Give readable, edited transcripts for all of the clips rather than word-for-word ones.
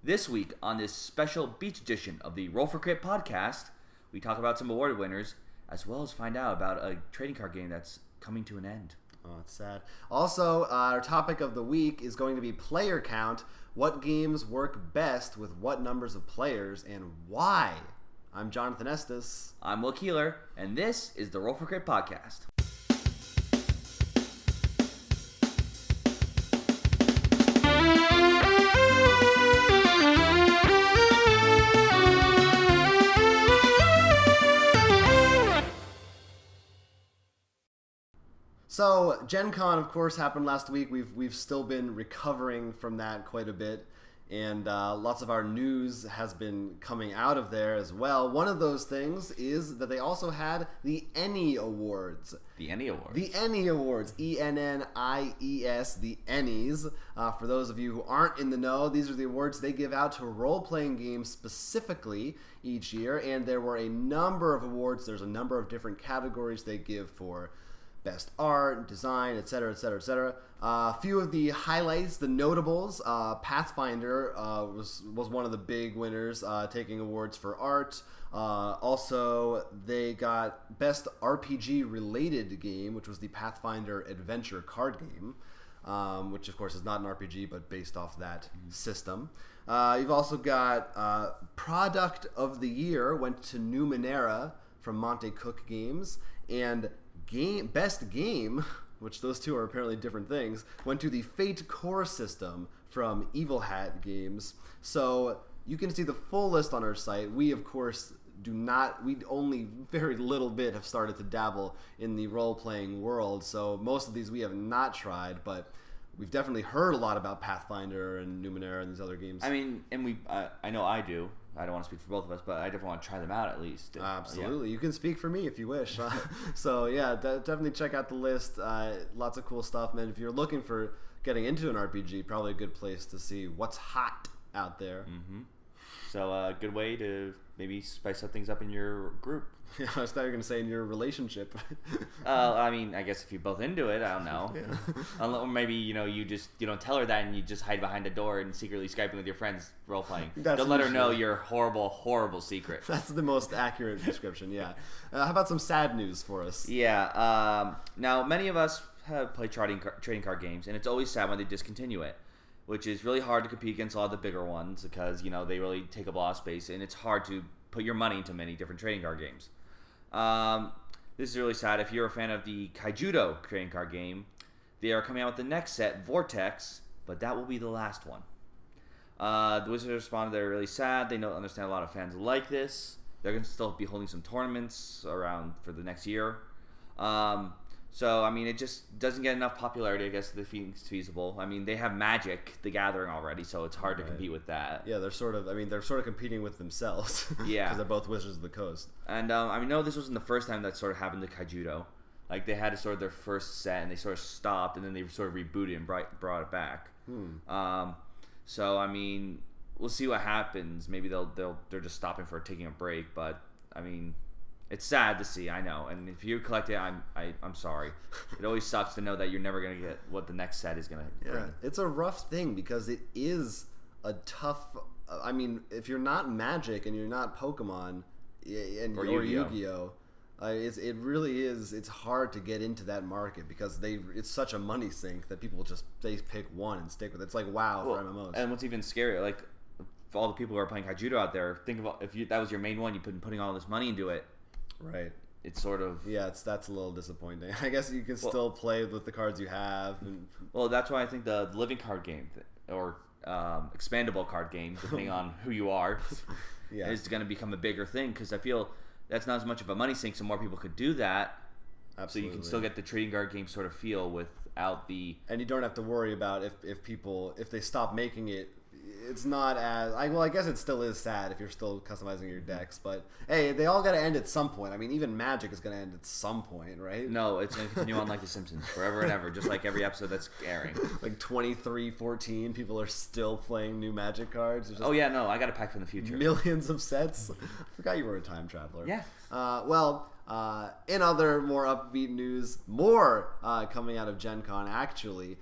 This week on this special beach edition of the Roll for Crit podcast, we talk about some award winners, as well as find out about a trading card game that's coming to an end. Oh, it's sad. Also, our topic of the week is going to be player count. What games work best with what numbers of players and why? I'm Jonathan Estes. I'm Will Keeler, and this is the Roll for Crit podcast. So, Gen Con, of course, happened last week. We've still been recovering from that quite a bit, and lots of our news has been coming out of there as well. One of those things is that they also had the ENnie Awards. The ENnie Awards. The ENnie Awards. E-N-N-I-E-S, the Ennies. For those of you who aren't in the know, these are the awards they give out to role-playing games specifically each year, and there were a number of awards. There's a number of different categories they give for best art, design, etc., etc., etc. A few of the highlights, the notables, Pathfinder was one of the big winners, taking awards for art. Also, they got best RPG-related game, which was the Pathfinder Adventure card game, which of course is not an RPG, but based off that system. You've also got Product of the Year went to Numenera from Monte Cook Games, and Best Game, which those two are apparently different things, went to the Fate Core system from Evil Hat Games. So you can see the full list on our site. We, of course, we only very little bit have started to dabble in the role-playing world, so most of these we have not tried, but we've definitely heard a lot about Pathfinder and Numenera and these other games. I mean, and I know I do. I don't want to speak for both of us, but I definitely want to try them out at least. Absolutely. Yeah. You can speak for me if you wish. So, yeah, definitely check out the list. Lots of cool stuff, man. If you're looking for getting into an RPG, probably a good place to see what's hot out there. Mm-hmm. So, a good way to maybe spice up things up in your group. Yeah, I thought you were going to say in your relationship. I mean, I guess if you're both into it, I don't know. Yeah. Or maybe, you don't tell her that and you just hide behind a door and secretly Skyping with your friends role-playing. Don't let her know your horrible, horrible secret. That's the most accurate description, yeah. How about some sad news for us? Yeah. Now, many of us have played trading card games, and it's always sad when they discontinue it, which is really hard to compete against a lot of the bigger ones because, they really take up a lot of space, and it's hard to put your money into many different trading card games. This is really sad. If you're a fan of the Kaijudo trading card game, they are coming out with the next set, Vortex, but that will be the last one. The Wizards responded they're really sad. They don't understand a lot of fans like this. They're going to still be holding some tournaments around for the next year. So, I mean, it just doesn't get enough popularity, I guess, to think it's feasible. I mean, they have Magic, the Gathering already, so it's hard to compete with that. Yeah, they're sort of competing with themselves. Yeah. Because they're both Wizards of the Coast. And, I know this wasn't the first time that sort of happened to Kaijudo. Like, they had sort of their first set, and they sort of stopped, and then they sort of rebooted and brought it back. So, I mean, we'll see what happens. Maybe they're just stopping for taking a break, but, I mean, it's sad to see, I know. And if you collect it, I'm sorry. It always sucks to know that you're never going to get what the next set is going to bring. Yeah, it's a rough thing because it is a tough... I mean, if you're not Magic and you're not Pokemon or Yu-Gi-Oh!, it really is. It's hard to get into that market because it's such a money sink that people they pick one and stick with it. It's like WoW for MMOs. And what's even scarier, like, for all the people who are playing Kaijudo out there, think of if that was your main one, you've been putting all this money into it. Right. It's sort of... Yeah, that's a little disappointing. I guess you can still play with the cards you have. Well, that's why I think the living card game, or expandable card game, depending on who you are, is going to become a bigger thing, because I feel that's not as much of a money sink, so more people could do that. Absolutely. So you can still get the trading card game sort of feel without the... And you don't have to worry about if they stop making it. It's not as... I guess it still is sad if you're still customizing your decks, but hey, they all got to end at some point. I mean, even Magic is going to end at some point, right? No, it's going to continue on like The Simpsons, forever and ever, just like every episode that's airing. Like 2314, people are still playing new Magic cards. Oh yeah, no, I got a pack from the future. Millions of sets. I forgot you were a time traveler. Yeah. In other more upbeat news, more coming out of Gen Con, actually.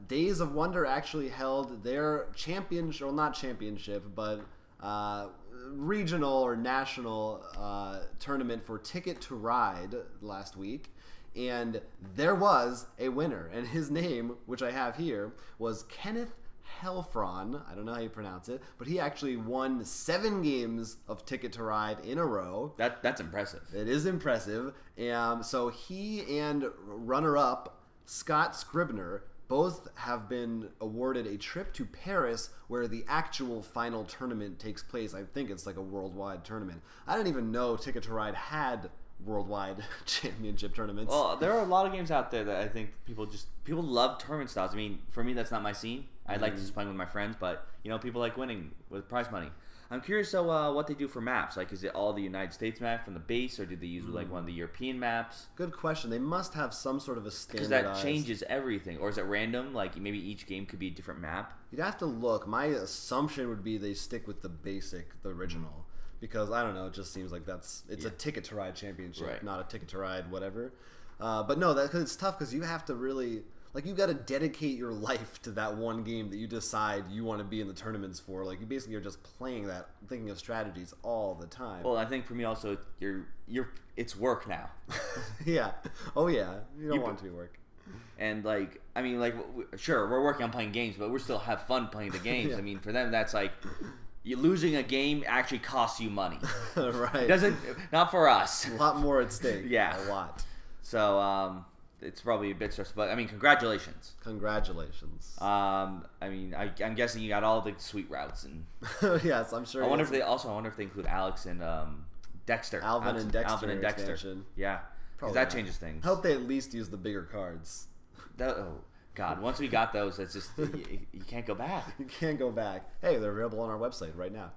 Days of Wonder actually held their championship, well, not championship, but regional or national tournament for Ticket to Ride last week. And there was a winner, and his name, which I have here, was Kenneth Helfron. I don't know how you pronounce it, but he actually won 7 games of Ticket to Ride in a row. That's impressive. It is impressive. So he and runner-up Scott Scribner both have been awarded a trip to Paris where the actual final tournament takes place. I think it's like a worldwide tournament. I didn't even know Ticket to Ride had worldwide championship tournaments. Well, there are a lot of games out there that I think people love tournament styles. I mean, for me, that's not my scene. I like just playing with my friends, but people like winning with prize money. I'm curious though what they do for maps. Like, is it all the United States map from the base, or do they use like one of the European maps? Good question. They must have some sort of a standardized... Because that changes everything. Or is it random? Like, maybe each game could be a different map? You'd have to look. My assumption would be they stick with the basic, the original. Because, I don't know, it just seems like it's a Ticket to Ride championship, right, not a Ticket to Ride whatever. But no, cause it's tough because you have to really... Like, you got to dedicate your life to that one game that you decide you want to be in the tournaments for. Like, you basically are just playing that, thinking of strategies all the time. Well, I think for me also, it's work now. Yeah. Oh, yeah. You don't want it to be work. And, like, I mean, like, sure, we're working on playing games, but we still have fun playing the games. Yeah. I mean, for them, that's like... losing a game actually costs you money. Right. Not for us. A lot more at stake. Yeah. A lot. So, it's probably a bit stressful, but I mean, congratulations. Congratulations. I mean, I'm guessing you got all the sweet routes, and yes, I'm sure. I wonder if they include Alex and Dexter. Alvin and Dexter. Expansion. Yeah, because that changes things. I hope they at least use the bigger cards. Oh God! Once we got those, it's just you can't go back. You can't go back. Hey, they're available on our website right now.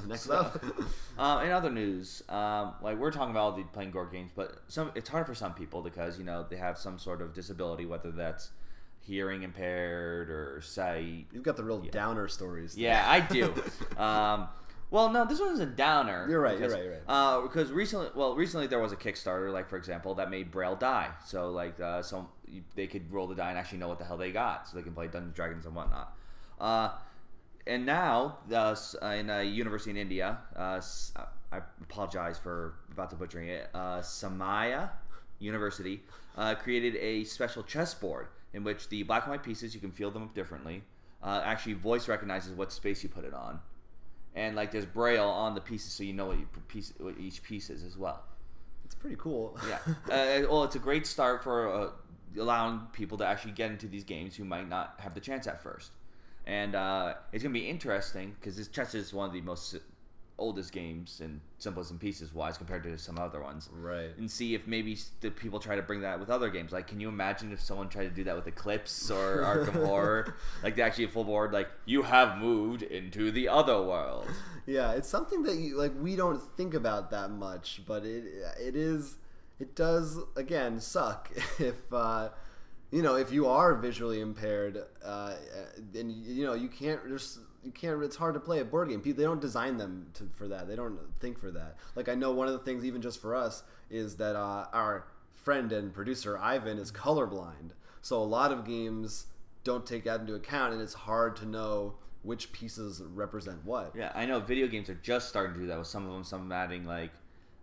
Next up. In other news, like we're talking about all the playing board games, but it's hard for some people because they have some sort of disability, whether that's hearing impaired or sight. You've got the real downer stories. Yeah, I do. Well, no, this one's a downer. You're right. Because recently there was a Kickstarter, like for example, that made Braille die. So like, they could roll the die and actually know what the hell they got, so they can play Dungeons and Dragons and whatnot. And now, in a university in India, I apologize for about to butchering it. Samaya University created a special chessboard in which the black and white pieces, you can feel them differently. Actually, voice recognizes what space you put it on. And like there's braille on the pieces, so you know what each piece is as well. It's pretty cool. Yeah. Well, it's a great start for allowing people to actually get into these games who might not have the chance at first. And it's going to be interesting because this chess is one of the most oldest games and simplest in pieces wise compared to some other ones. Right. And see if maybe the people try to bring that with other games. Like, can you imagine if someone tried to do that with Eclipse or Arkham Horror? Like, they actually a full board, like, you have moved into the other world. Yeah, it's something that we don't think about that much, but it does, again, suck if... if you are visually impaired, and you can't. It's hard to play a board game. They don't design them for that. They don't think for that. Like I know one of the things, even just for us, is that our friend and producer Ivan is colorblind. So a lot of games don't take that into account, and it's hard to know which pieces represent what. Yeah, I know video games are just starting to do that with some of them. Some adding like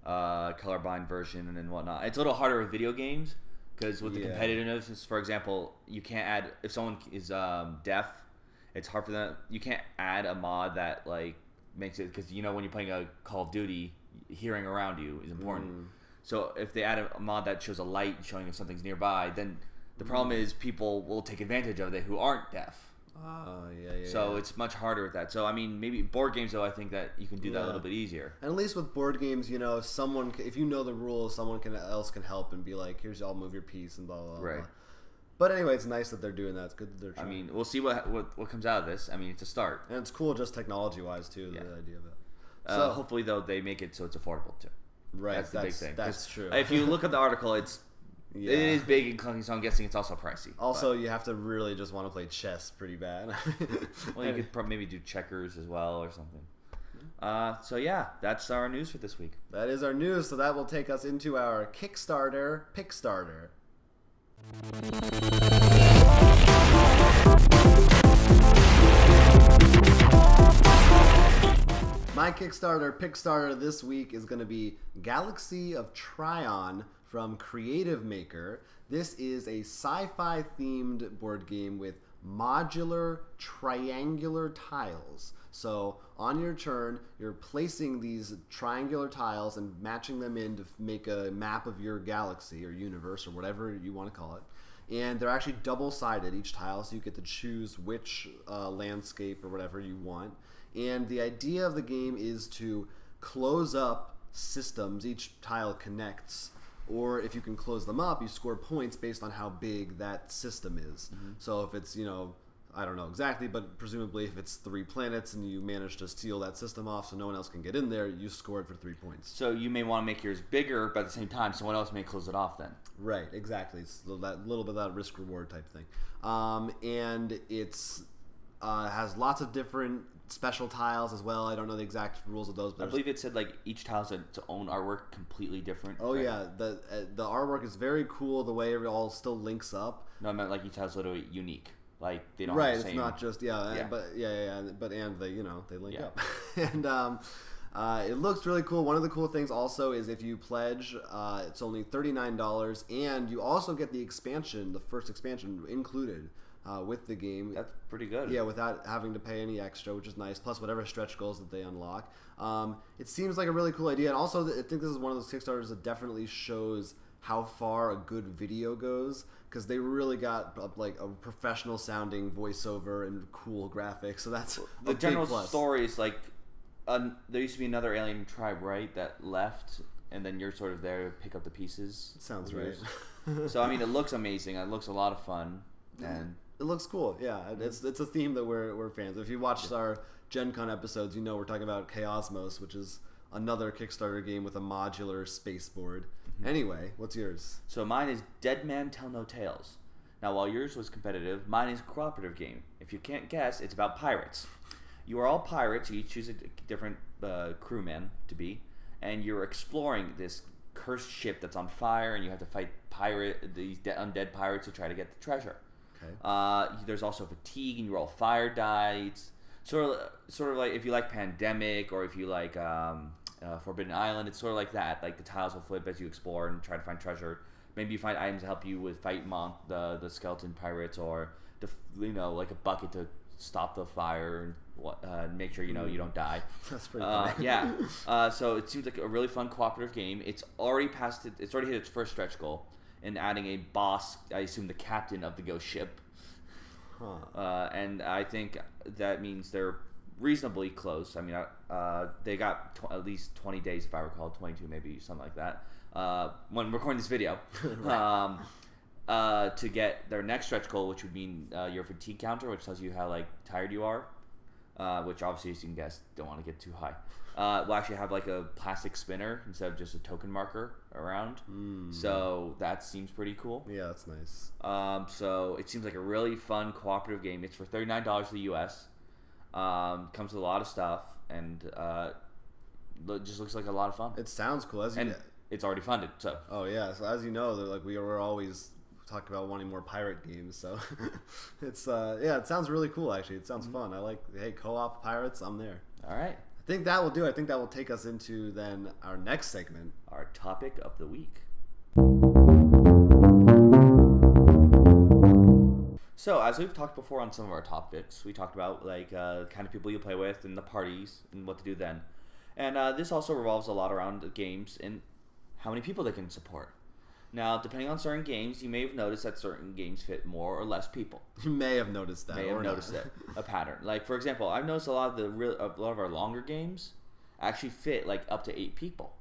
colorblind version and whatnot. It's a little harder with video games. Because with the competitiveness, for example, you can't add if someone is deaf. It's hard for them. You can't add a mod that like makes it because when you're playing a Call of Duty, hearing around you is important. So if they add a mod that shows a light showing if something's nearby, then the problem is people will take advantage of it who aren't deaf. Oh, yeah. So it's much harder with that. So, I mean, maybe board games, though, I think that you can do that a little bit easier. And at least with board games, someone, if you know the rules, someone else can help and be like, here's, I'll move your piece and blah, blah, blah. Right. But anyway, it's nice that they're doing that. It's good that they're trying. I mean, we'll see what comes out of this. I mean, it's a start. And it's cool just technology-wise, too, the idea of it. So hopefully, though, they make it so it's affordable, too. Right. That's the big thing. That's true. If you look at the article, it is big and clunky, so I'm guessing it's also pricey. Also, you have to really just want to play chess pretty bad. Well, you could maybe do checkers as well or something. So yeah, that's our news for this week. That is our news, so that will take us into our Kickstarter Pickstarter. My Kickstarter Pickstarter this week is going to be Galaxy of Tryon from Creative Maker. This is a sci-fi themed board game with modular triangular tiles. So on your turn, you're placing these triangular tiles and matching them in to make a map of your galaxy or universe or whatever you want to call it. And they're actually double-sided, each tile, so you get to choose which landscape or whatever you want. And the idea of the game is to close up systems. Each tile connects, or if you can close them up, you score points based on how big that system is. Mm-hmm. So if it's, I don't know exactly, but presumably if it's 3 planets and you manage to steal that system off so no one else can get in there, you score it for 3 points. So you may want to make yours bigger, but at the same time, someone else may close it off then. Right, exactly. It's that little bit of that risk-reward type thing. And it's has lots of different special tiles as well. I don't know the exact rules of those, but I believe it said like each tile has its own artwork, completely different. Oh right? Yeah, the artwork is very cool. The way it all still links up. No, I meant like each tile's literally unique. Like they don't right. have the same... It's not just but they link up, and it looks really cool. One of the cool things also is if you pledge, it's only $39, and you also get the expansion, the first expansion included. With the game. That's pretty good. Yeah, without having to pay any extra, which is nice, plus whatever stretch goals that they unlock. It seems like a really cool idea, and also I think this is one of those Kickstarters that definitely shows how far a good video goes, because they really got like a professional sounding voiceover and cool graphics, so that's the general story is like there used to be another alien tribe, right, that left, and then you're sort of there to pick up the pieces. Sounds right. So I mean, it looks amazing. It looks a lot of fun, and it looks cool, yeah. It's a theme that we're fans of. If you watched our Gen Con episodes, you know we're talking about Chaosmos, which is another Kickstarter game with a modular space board. Mm-hmm. Anyway, what's yours? So mine is Dead Man Tell No Tales. Now, while yours was competitive, mine is a cooperative game. If you can't guess, it's about pirates. You are all pirates. You each choose a different crewman to be, and you're exploring this cursed ship that's on fire, and you have to fight these undead pirates to try to get the treasure. Okay. There's also fatigue, and you roll fire die. It's sort of like if you like Pandemic, or if you like Forbidden Island. It's sort of like that. Like the tiles will flip as you explore and try to find treasure. Maybe you find items to help you with fight the skeleton pirates, or like a bucket to stop the fire and make sure you don't die. That's pretty funny. Yeah. So it seems like a really fun cooperative game. It's already passed it. It's already hit its first stretch goal. And adding a boss, I assume the captain of the ghost ship. Huh. And I think that means they're reasonably close. I mean, they got at least 20 days, if I recall, 22 maybe, something like that, when recording this video, to get their next stretch goal, which would mean your fatigue counter, which tells you how tired you are, which obviously, as you can guess, don't want to get too high. We'll actually have like a plastic spinner instead of just a token marker around. So that seems pretty cool. Yeah, that's nice. So it seems like a really fun cooperative game. It's for $39 in the US. Comes with a lot of stuff, and just looks like a lot of fun. It sounds cool. It's already funded. So oh yeah, so as you know, we were always talking about wanting more pirate games. So it's it sounds really cool. Actually, it sounds fun. I like co-op pirates. I'm there. All right. I think that will do. I think that will take us into then our next segment, our topic of the week. So, as we've talked before on some of our topics, we talked about kind of people you play with and the parties and what to do then. And this also revolves a lot around the games and how many people they can support. Now, depending on certain games, you may have noticed that certain games fit more or less people. You may have noticed that. A pattern. Like, for example, I've noticed a lot of our longer games actually fit up to 8 people.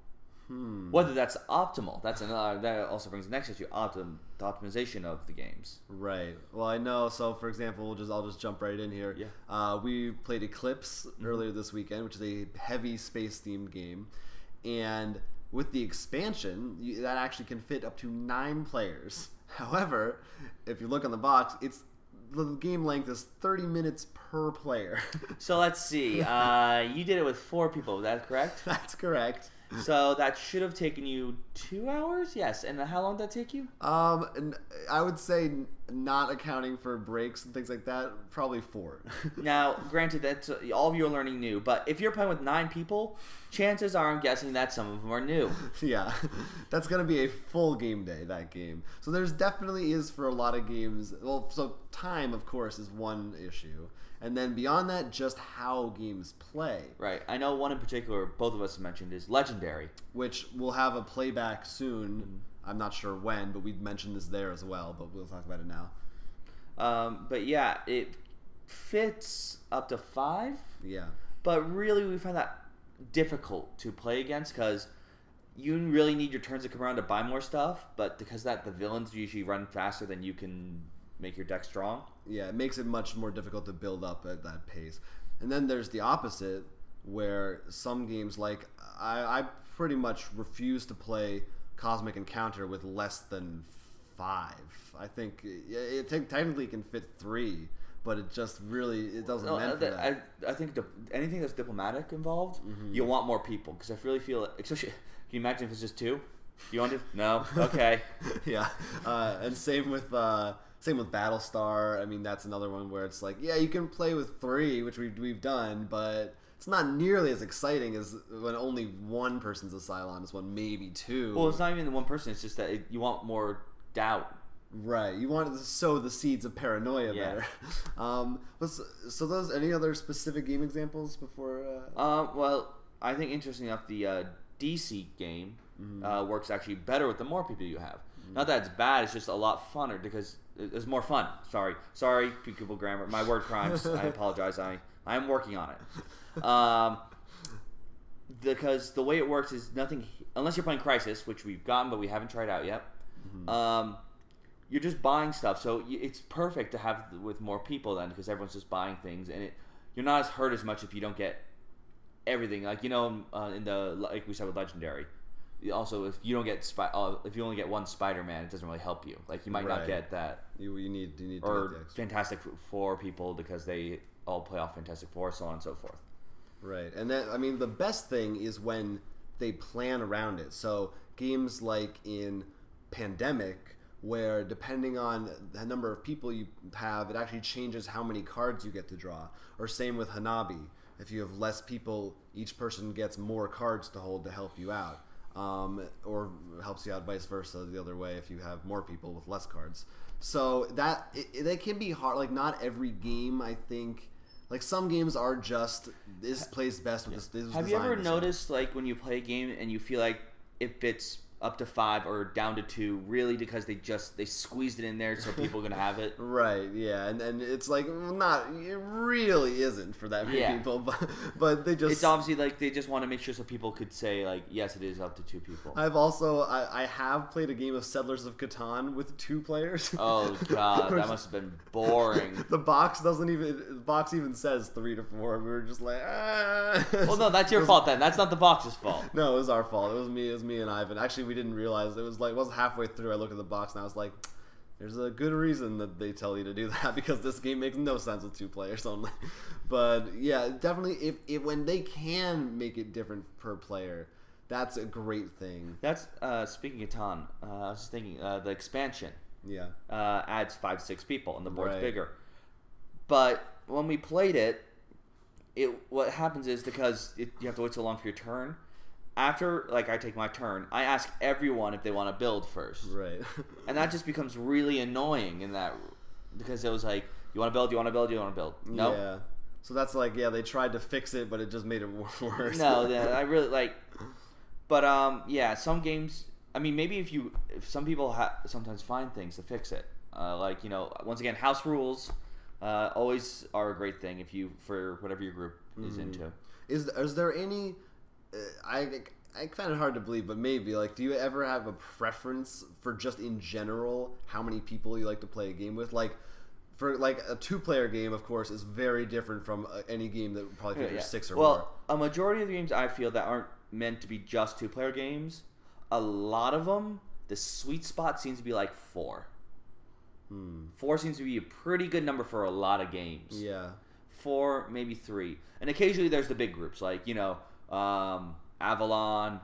Whether that's optimal, that also brings the next issue, the optimization of the games. Right. Well, I know. So, for example, I'll just jump right in here. Yeah. We played Eclipse earlier this weekend, which is a heavy space themed game, and with the expansion, that actually can fit up to 9 players. However, if you look on the box, the game length is 30 minutes per player. So let's see. You did it with 4 people. Is that correct? That's correct. So that should have taken you 2 hours? Yes. And how long did that take you? And I would say, not accounting for breaks and things like that, probably 4. Now, granted, that all of you are learning new, but if you're playing with 9 people, chances are I'm guessing that some of them are new. Yeah, that's going to be a full game day, that game. So there's definitely is for a lot of games. Well, so time, of course, is one issue. And then beyond that, just how games play. Right. I know one in particular, both of us mentioned, is Legendary. Which will have a playback soon. Mm-hmm. I'm not sure when, but we mentioned this there as well, but we'll talk about it now. But yeah, it fits up to 5. Yeah. But really, we find that difficult to play against because you really need your turns to come around to buy more stuff, but because the villains usually run faster than you can make your deck strong. Yeah, it makes it much more difficult to build up at that pace. And then there's the opposite, where some games, like, I pretty much refuse to play Cosmic Encounter with less than 5. I think it technically can fit 3, but it just really it doesn't meant for that. I think anything that's diplomatic involved, you want more people because I really feel, especially, can you imagine if it's just 2? You want to? No. Okay. Yeah, and same with Battlestar. I mean, that's another one where it's like, yeah, you can play with 3, which we've done, but it's not nearly as exciting as when only one person's a Cylon. It's one, maybe 2. Well, it's not even the one person. It's just that you want more doubt. Right. You want to sow the seeds of paranoia better. So those, any other specific game examples before? Well, I think interesting enough, the DC game works actually better with the more people you have. Not that it's bad, it's just a lot funner because it's more fun. Sorry, people grammar. My word crimes. I apologize. I'm working on it. Because the way it works is nothing, unless you're playing Crisis, which we've gotten but we haven't tried out yet. You're just buying stuff, so it's perfect to have with more people then because everyone's just buying things, and you're not as hurt as much if you don't get everything. Like, in the, like we said with Legendary. Also, if you don't get if you only get one Spider-Man, it doesn't really help you. Like, you might not get that. You need to get or the extra. Fantastic Four people because they all play off Fantastic Four, so on and so forth. Right, and then I mean the best thing is when they plan around it. So games like in Pandemic, where depending on the number of people you have, it actually changes how many cards you get to draw. Or same with Hanabi. If you have less people, each person gets more cards to hold to help you out. Or helps you out vice versa the other way if you have more people with less cards. So that can be hard. Like, not every game, I think. Like, some games are just, this plays best with this. Have you ever noticed, like, when you play a game and you feel like it fits up to 5 or down to 2, really because they squeezed it in there so people are gonna have it? Right, yeah, and it's like, it really isn't for that many people, but they just, it's obviously like they just want to make sure so people could say, like, yes, it is up to 2 people. I've also I have played a game of Settlers of Catan with 2 players. Oh god, that must have been boring. The box even says 3 to 4. We were just like, well, no, that's your fault then. That's not the box's fault. No, it was our fault. It was me and Ivan. Actually, we didn't realize it was halfway through. I looked at the box and I was like, there's a good reason that they tell you to do that because this game makes no sense with 2 players only. But yeah, definitely if when they can make it different per player, that's a great thing. That's speaking of Catan, I was just thinking the expansion adds 5 to 6 people and the board's bigger. But when we played it, what happens is because you have to wait so long for your turn. After, like, I take my turn, I ask everyone if they want to build first. Right. And that just becomes really annoying in that, because it was like, you want to build, you want to build, you want to build. No. Yeah. So that's like, they tried to fix it, but it just made it worse. No, I really, like, but, some games, I mean, maybe if some people sometimes find things to fix it. Like, once again, house rules always are a great thing for whatever your group is into. Is there any... I find it hard to believe, but maybe, like, do you ever have a preference for just in general how many people you like to play a game with? Like, for like a 2-player game, of course, is very different from any game that probably figures 6 or more. Well, a majority of the games I feel that aren't meant to be just 2-player games, a lot of them, the sweet spot seems to be like 4. 4 seems to be a pretty good number for a lot of games. Yeah. 4, maybe 3. And occasionally there's the big groups, like, Avalon,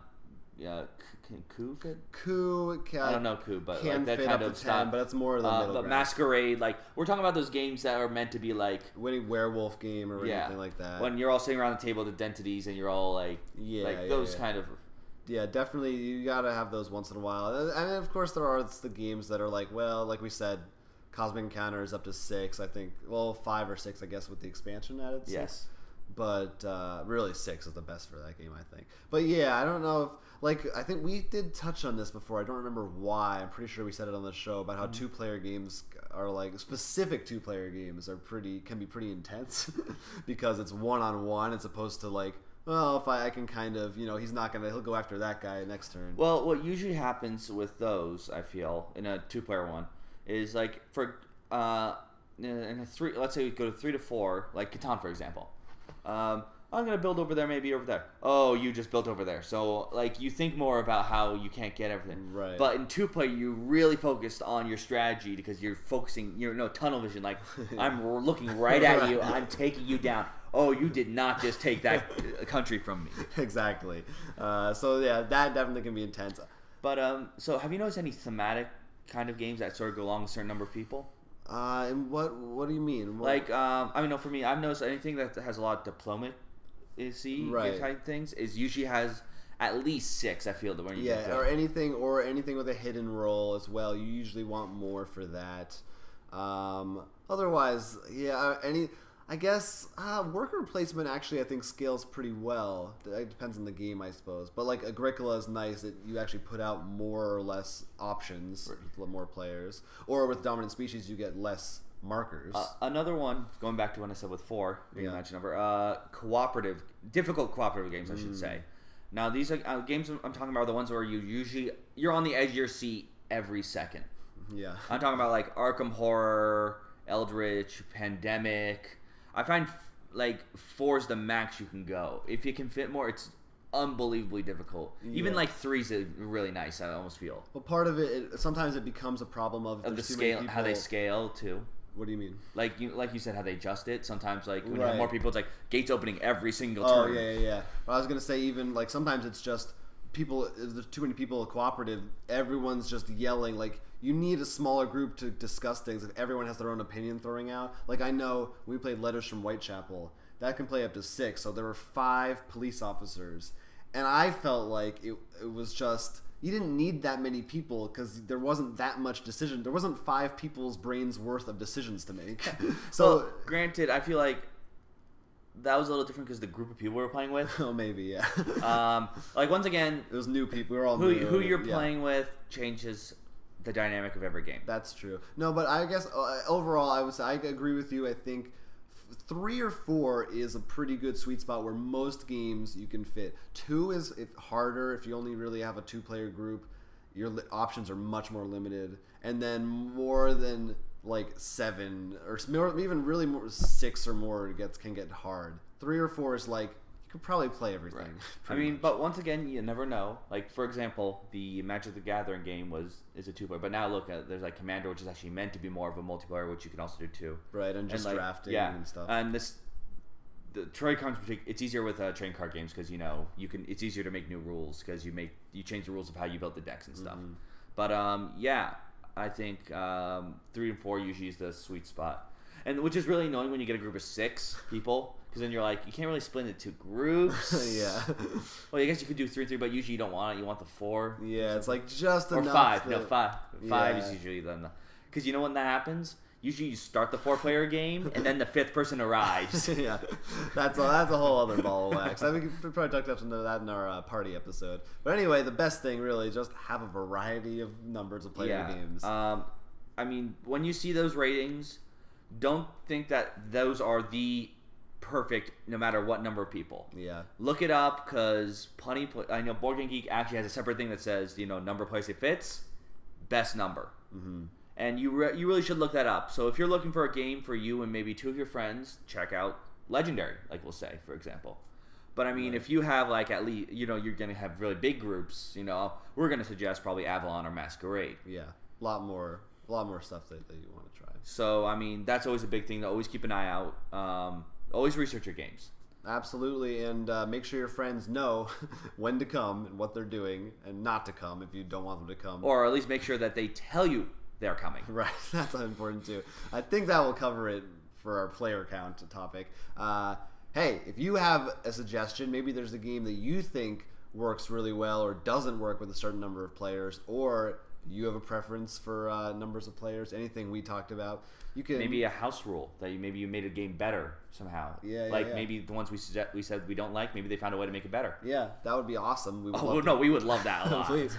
Coup fit? Coup I don't know coup, but can like that fit kind up of to 10, but it's more the middle but ground. Masquerade, like we're talking about those games that are meant to be like winning werewolf game or anything like that. When you're all sitting around the table with identities and you're all like those kind of. Yeah, definitely. You gotta have those once in a while. And of course, there are the games that are like, well, like we said, Cosmic Encounter is up to 6. I think, well, 5 or 6, I guess, with the expansion added. 6. Yes. But really, 6 is the best for that game, I think. But yeah, I don't know if I think we did touch on this before. I don't remember why. I'm pretty sure we said it on the show about how 2-player games are specific 2-player games can be pretty intense because it's one-on-one as opposed to well, if I can kind of, he'll go after that guy next turn. Well, what usually happens with those, I feel, in a 2-player one, is for in a 3. Let's say we go to 3 to 4, like Catan, for example. I'm gonna build over there, maybe over there. Oh, you just built over there. So you think more about how you can't get everything. Right. But in 2-player, you really focused on your strategy because you're focusing. Tunnel vision. I'm looking right at you. I'm taking you down. Oh, you did not just take that country from me. Exactly. So yeah, that definitely can be intense. But so have you noticed any thematic kind of games that sort of go along with a certain number of people? And what do you mean? For me, I've noticed anything that has a lot of diplomacy type things is usually has at least 6. I feel that when you get or anything with a hidden role as well. You usually want more for that. Otherwise, I guess worker placement actually I think scales pretty well. It depends on the game, I suppose. But Agricola is nice that you actually put out more or less options with more players. Or with dominant species, you get less markers. Another one, going back to what I said with 4, you mentioned number, difficult cooperative games, I should say. Now these are games I'm talking about are the ones where you're on the edge of your seat every second. Yeah, I'm talking about Arkham Horror, Eldritch, Pandemic. I find 4 is the max you can go. If you can fit more, it's unbelievably difficult. Yeah. Even 3's really nice. I almost feel. Well, part of it sometimes it becomes a problem of the scale, how they scale too. What do you mean? Like you said, how they adjust it. Sometimes when you have more people, it's gates opening every single turn. Oh yeah. But I was gonna say even sometimes it's just people. If there's too many people cooperative, everyone's just yelling. You need a smaller group to discuss things. If everyone has their own opinion throwing out. I know we played Letters from Whitechapel. That can play up to 6. So there were 5 police officers, and I felt like it was just. You didn't need that many people because there wasn't that much decision. There wasn't 5 people's brains worth of decisions to make. So, granted, I feel like that was a little different because the group of people we were playing with. Oh, maybe, yeah. Once again, it was new people. We were all new. Who you're playing with changes the dynamic of every game. That's true. No, but I guess overall, I agree with you. I think 3 or 4 is a pretty good sweet spot where most games you can fit. 2 is harder if you only really have a 2-player group. Your options are much more limited, and then more than 7 or even really more 6 or more can get hard. 3 or 4 is you could probably play everything. Right. But once again, you never know. For example, the Magic the Gathering game is a 2-player, but now look at there's Commander, which is actually meant to be more of a multiplayer, which you can also do too. Right, and just drafting and stuff. And the trading cards, it's easier with trading card games because it's easier to make new rules because you change the rules of how you build the decks and stuff. But I think 3 and 4 usually is the sweet spot, and which is really annoying when you get a group of 6 people. Because then you're you can't really split into 2 groups. Yeah. Well, I guess you could do 3 and 3, but usually you don't want it. You want the 4. Yeah, it's just or enough. 5. No, 5. 5 is usually then. Because when that happens, usually you start the 4-player game, and then the 5th person arrives. Yeah, that's a whole other ball of wax. I think we probably talked about that in our party episode. But anyway, the best thing really is just have a variety of numbers of player games. When you see those ratings, don't think that those are the perfect no matter what number of people. Yeah. Look it up because I know Board Game Geek actually has a separate thing that says, number of players it fits, best number. Mm-hmm. And you really should look that up. So if you're looking for a game for you and maybe 2 of your friends, check out Legendary, we'll say, for example. But if you have at least, you're going to have really big groups, we're going to suggest probably Avalon or Masquerade. Yeah. A lot more stuff that you want to try. So, that's always a big thing to always keep an eye out. Always research your games. absolutely. And make sure your friends know when to come and what they're doing, and not to come if you don't want them to come. Or at least make sure that they tell you they're coming. Right, that's important too. I think that will cover it for our player count topic. Hey, if you have a suggestion, maybe there's a game that you think works really well or doesn't work with a certain number of players, or you have a preference for numbers of players, anything we talked about, you can... Maybe a house rule that you made a game better somehow. Yeah, maybe the ones we said we don't like, maybe they found a way to make it better. Yeah, that would be awesome. We would we would love that a lot. Please.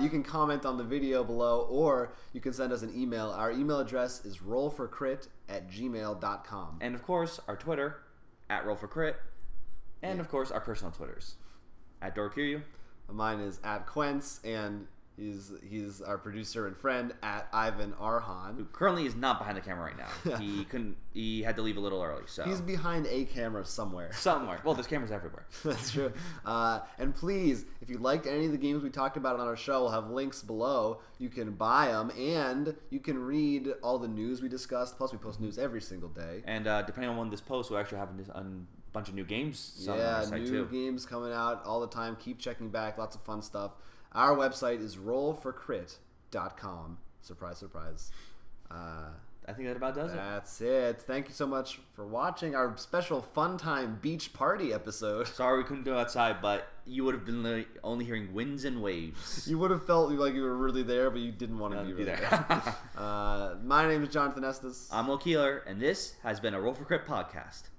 You can comment on the video below, or you can send us an email. Our email address is rollforcrit@gmail.com. And of course, our Twitter, @rollforcrit, and of course, our personal Twitters, @Dorkiryu. Mine is @Quentz, and he's our producer and friend @Ivan Arhan, who currently is not behind the camera right now. He had to leave a little early, so he's behind a camera somewhere. Well, there's cameras everywhere. That's true. And please, if you liked any of the games we talked about on our show, we'll have links below. You can buy them, and you can read all the news we discussed. Plus, we post news every single day. And depending on when this posts, we'll actually have a bunch of new games on our site too. New games coming out all the time. Keep checking back. Lots of fun stuff. Our website is rollforcrit.com. Surprise, surprise. I think that about does it. That's it. Thank you so much for watching our special Fun Time Beach Party episode. Sorry we couldn't go outside, but you would have been only hearing winds and waves. You would have felt like you were really there, but you didn't want to be really there. My name is Jonathan Estes. I'm Will Keeler, and this has been a Roll for Crit podcast.